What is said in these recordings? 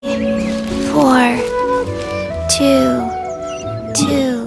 4, 2, 2.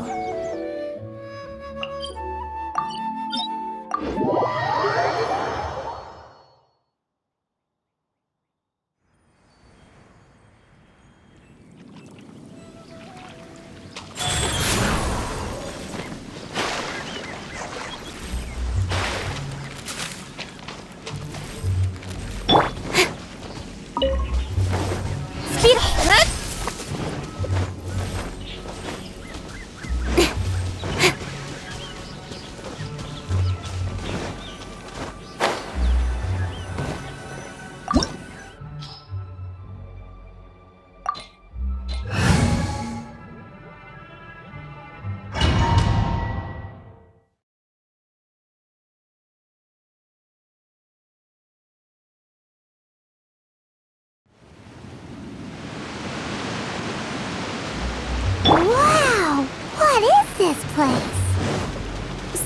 Wow! What is this place?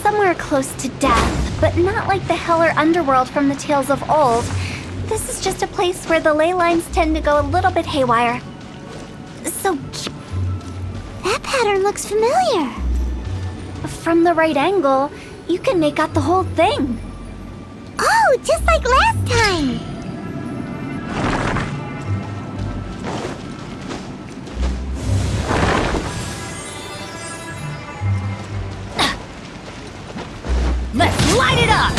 Somewhere close to death, but not like the hell or underworld from the tales of old. This is just a place where the ley lines tend to go a little bit haywire. So, That pattern looks familiar. from the right angle, you can make out the whole thing. Oh, just like last time! Let's light it up!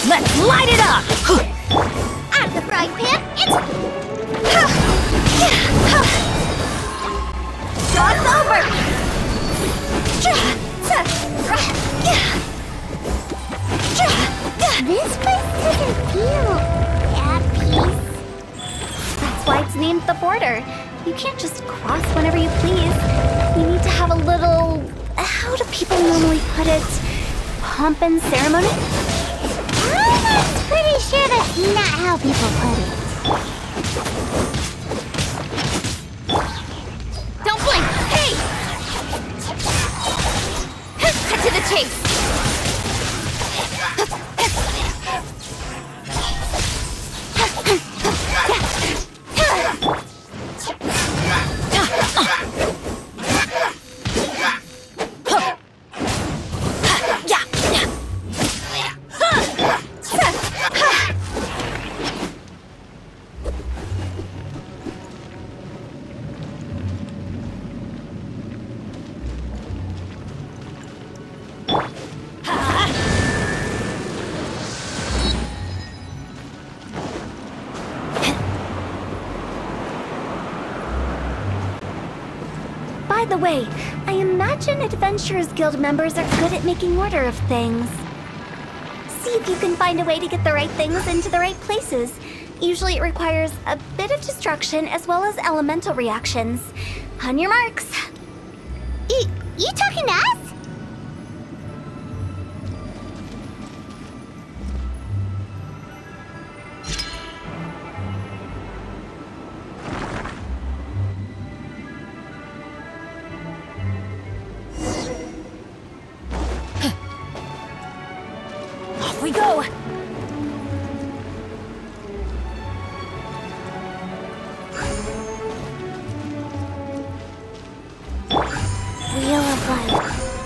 Let's light it up! Out of the frying pan, it's... Show's over! This place doesn't feel at peace. That's why it's named the border. You can't just cross whenever you please. You need to have a little... how do people normally put it? Pomp and ceremony? I'm pretty sure that's not how people put it. Don't blink! Hey! Cut to the chase! By the way, I imagine Adventurers Guild members are good at making order of things. See if you can find a way to get the right things into the right places. Usually it requires a bit of destruction as well as elemental reactions. On your marks. You talking to us? Off we go! Wheel of Life.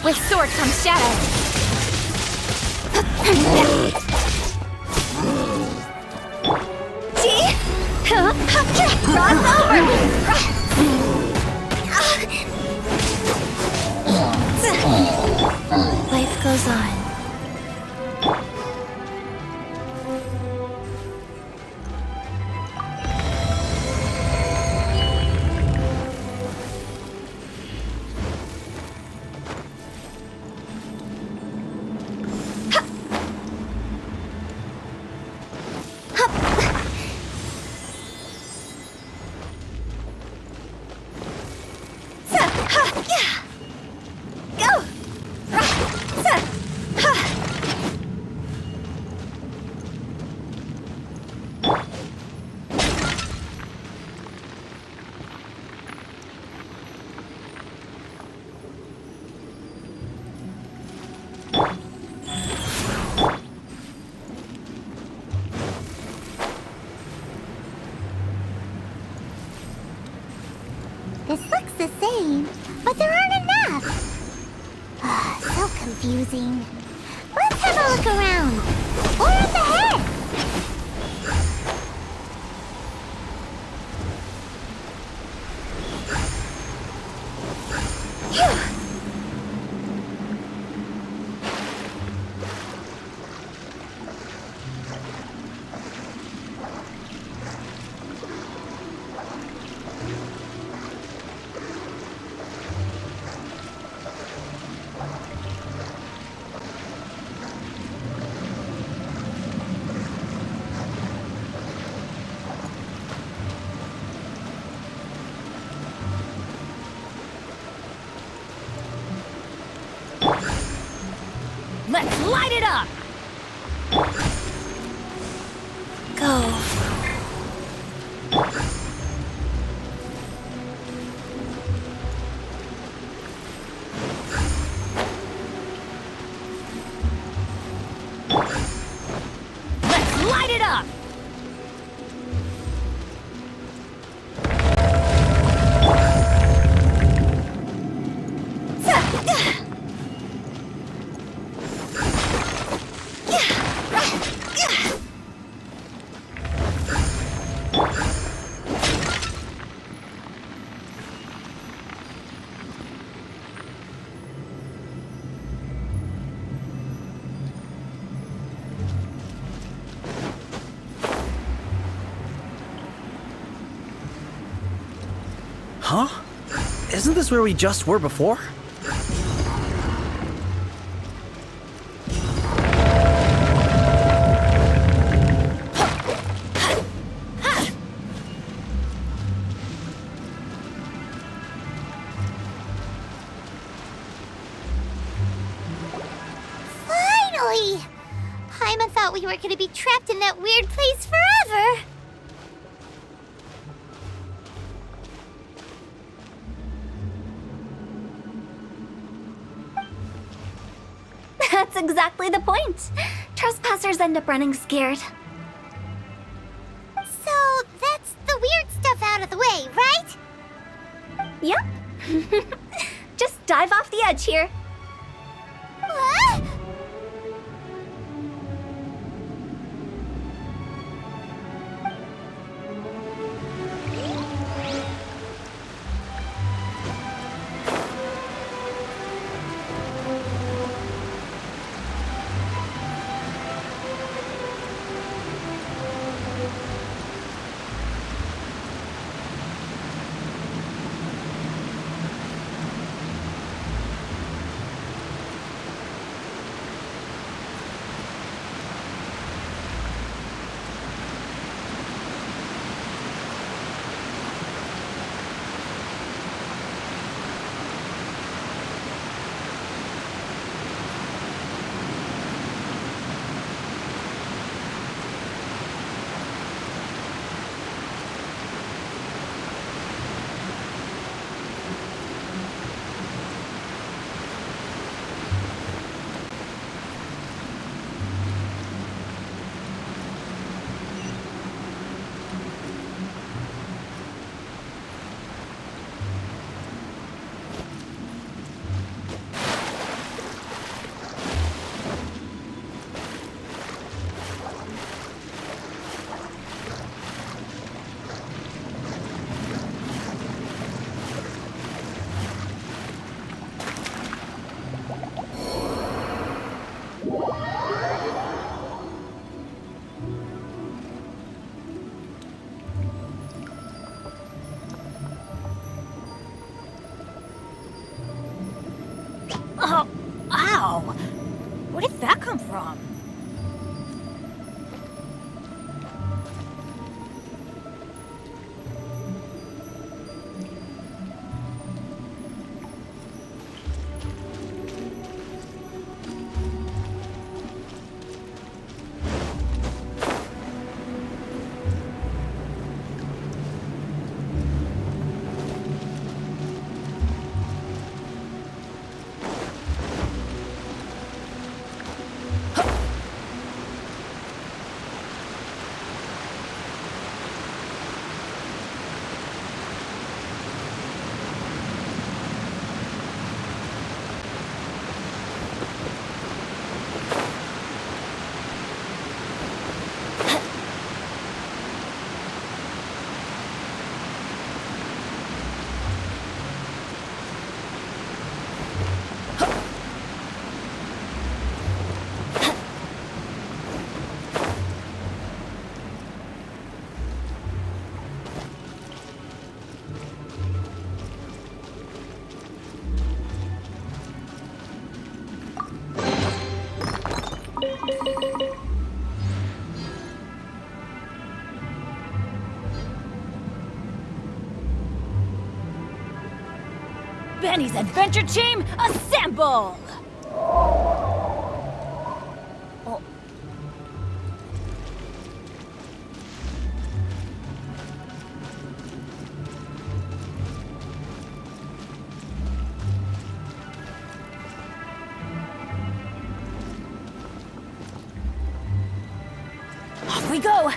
With sword comes shadow. See? Cross over! Life goes on. This looks the same, but there aren't enough. So confusing. Let's have a look around. Or up ahead. Let's light it up! Go. Let's light it up! Huh? Isn't this where we just were before? Finally! Paimon thought we were gonna be trapped in that weird place forever. That's exactly the point. Trespassers end up running scared. So that's the weird stuff out of the way, right? Yep. Just dive off the edge here. What? Where did that come from? Benny's adventure team, assemble! Oh. Off we go!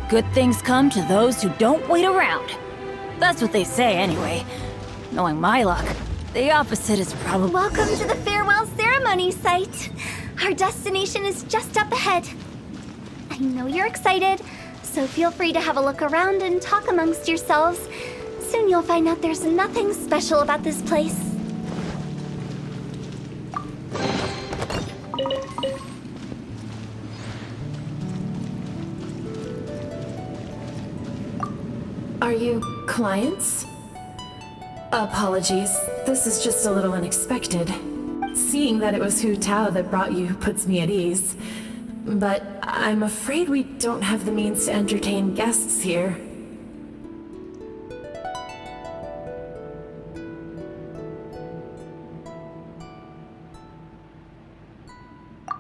Good things come to those who don't wait around. That's what they say anyway. Knowing my luck, the opposite is probably— Welcome to the farewell ceremony site. Our destination is just up ahead. I know you're excited, so feel free to have a look around and talk amongst yourselves. Soon you'll find out there's nothing special about this place. Are you clients? Apologies, this is just a little unexpected. Seeing that it was Hu Tao that brought you puts me at ease. But I'm afraid we don't have the means to entertain guests here.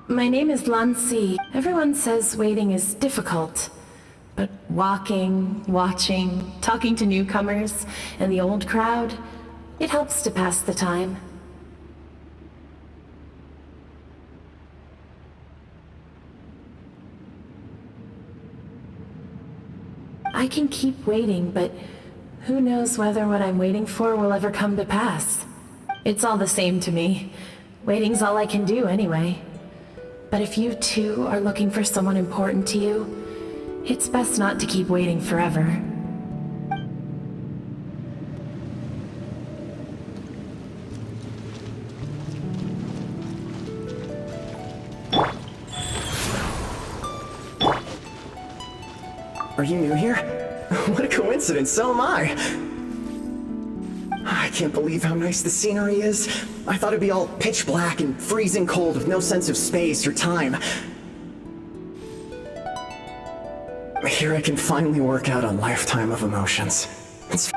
My name is Lan Si. Everyone says waiting is difficult. But walking, watching, talking to newcomers, and the old crowd, it helps to pass the time. I can keep waiting, but who knows whether what I'm waiting for will ever come to pass. It's all the same to me. Waiting's all I can do anyway. But if you too are looking for someone important to you, it's best not to keep waiting forever. Are you new here? What a coincidence, so am I! I can't believe how nice the scenery is. I thought it'd be all pitch black and freezing cold with no sense of space or time. Here I can finally work out a lifetime of emotions. It's...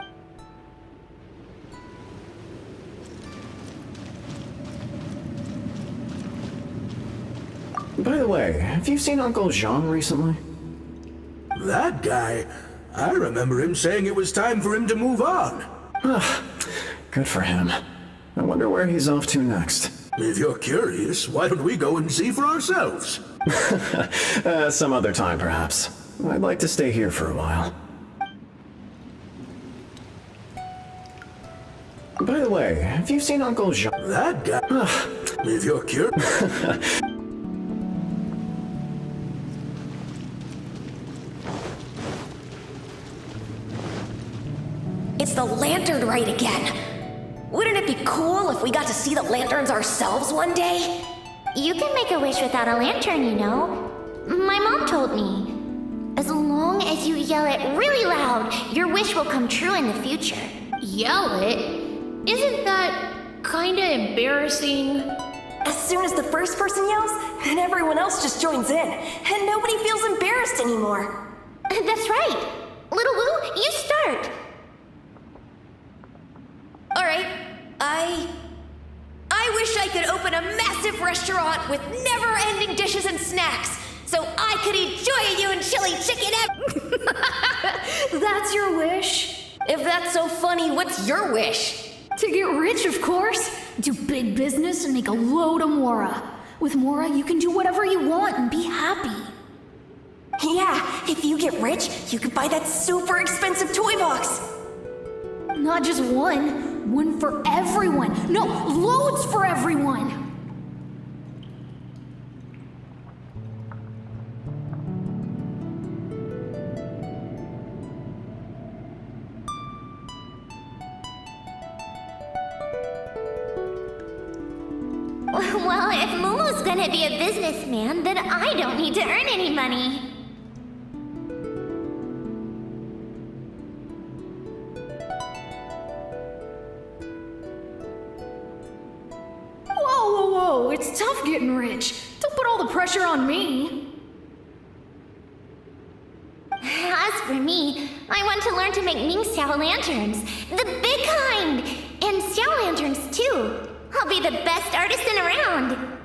By the way, have you seen Uncle Jean recently? That guy? I remember him saying it was time for him to move on. Good for him. I wonder where he's off to next. If you're curious, why don't we go and see for ourselves? Some other time, perhaps. I'd like to stay here for a while. By the way, have you seen Uncle Jean? That guy? If you're curious... It's the lantern rite again. Wouldn't it be cool if we got to see the lanterns ourselves one day? You can make a wish without a lantern, you know. My mom told me. As long as you yell it really loud, your wish will come true in the future. Yell it? Isn't that kinda embarrassing? As soon as the first person yells, then everyone else just joins in, and nobody feels embarrassed anymore. That's right. Little Wu, you start. Alright, I wish I could open a massive restaurant with never-ending dishes and snacks, so I could enjoy you and chili chicken That's your wish? If that's so funny, what's your wish? To get rich, of course. Do big business and make a load of Mora. With Mora, you can do whatever you want and be happy. Yeah, if you get rich, you could buy that super expensive toy box. Not just one. One for everyone. No, loads for everyone. Well, if Momo's gonna be a businessman, then I don't need to earn any money. Whoa, it's tough getting rich. Don't put all the pressure on me. As for me, I want to learn to make Ming Xiao lanterns. The big kind! And Xiao lanterns, too. I'll be the best artisan around.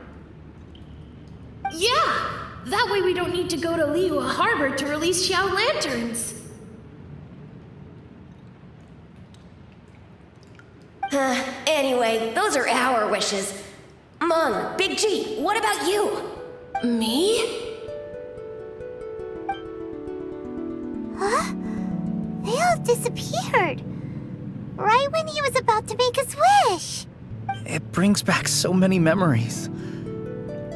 Yeah, that way we don't need to go to Liyue Harbor to release Xiao lanterns. Anyway, those are our wishes. Mung, Big G, what about you? Me? Huh? They all disappeared. Right when he was about to make his wish. It brings back so many memories.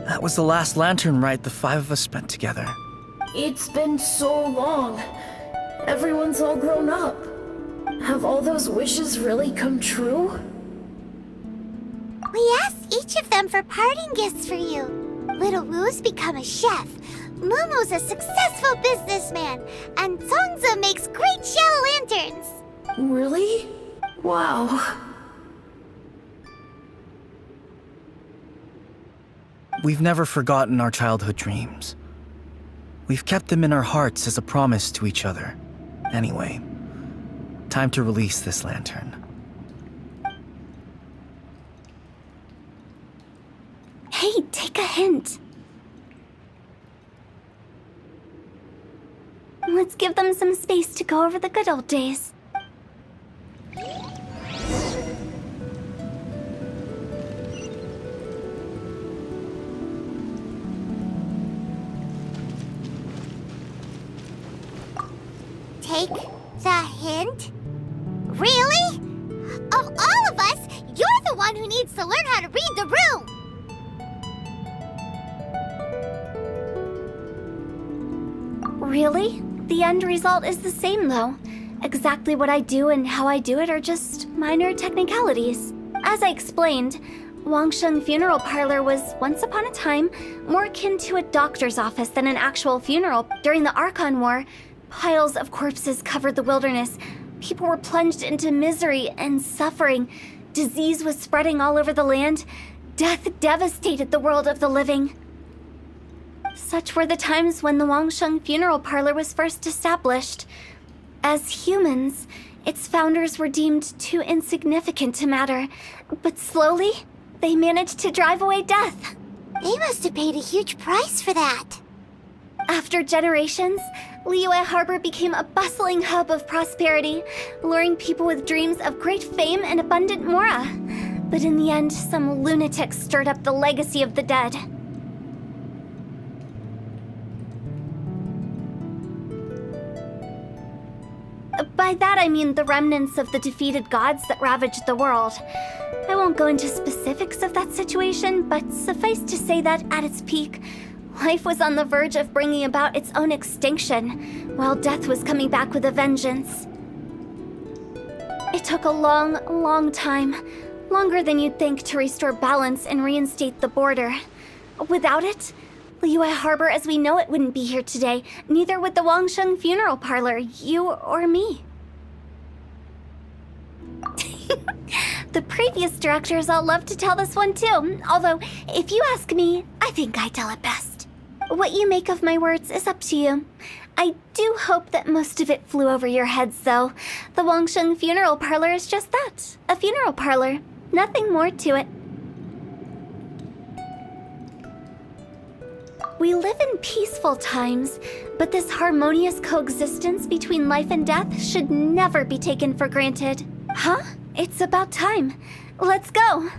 That was the last lantern ride the five of us spent together. It's been so long. Everyone's all grown up. Have all those wishes really come true? We asked each of them for parting gifts for you. Little Wu's become a chef. Momo's a successful businessman. And Zongzi makes great shell lanterns. Really? Wow. We've never forgotten our childhood dreams. We've kept them in our hearts as a promise to each other. Anyway, time to release this lantern. Hey, take a hint. Let's give them some space to go over the good old days. Take the hint? Really? Of all of us, you're the one who needs to learn how to read the room! Really? The end result is the same, though. Exactly what I do and how I do it are just minor technicalities. As I explained, Wangsheng Funeral Parlor was, once upon a time, more akin to a doctor's office than an actual funeral. During the Archon War, piles of corpses covered the wilderness. People were plunged into misery and suffering. Disease was spreading all over the land. Death devastated the world of the living. Such were the times when the Wangsheng Funeral Parlor was first established. As humans, its founders were deemed too insignificant to matter, but slowly, they managed to drive away death. They must have paid a huge price for that. After generations, Liyue Harbor became a bustling hub of prosperity, luring people with dreams of great fame and abundant mora. But in the end, some lunatics stirred up the legacy of the dead. By that I mean the remnants of the defeated gods that ravaged the world. I won't go into specifics of that situation, but suffice to say that at its peak, life was on the verge of bringing about its own extinction, while death was coming back with a vengeance. It took a long, long time. Longer than you'd think to restore balance and reinstate the border. Without it, Liyue Harbor as we know it wouldn't be here today. Neither would the Wangsheng Funeral Parlor, you or me. The previous directors all love to tell this one too. Although, if you ask me, I think I tell it best. What you make of my words is up to you. I do hope that most of it flew over your heads, though. The Wangsheng Funeral Parlor is just that, a funeral parlor. Nothing more to it. We live in peaceful times, but this harmonious coexistence between life and death should never be taken for granted. Huh? It's about time. Let's go.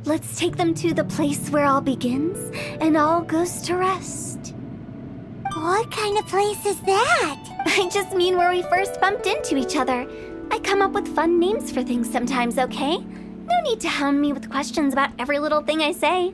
Let's take them to the place where all begins and all goes to rest. What kind of place is that? I just mean where we first bumped into each other. I come up with fun names for things sometimes, okay? No need to hound me with questions about every little thing I say.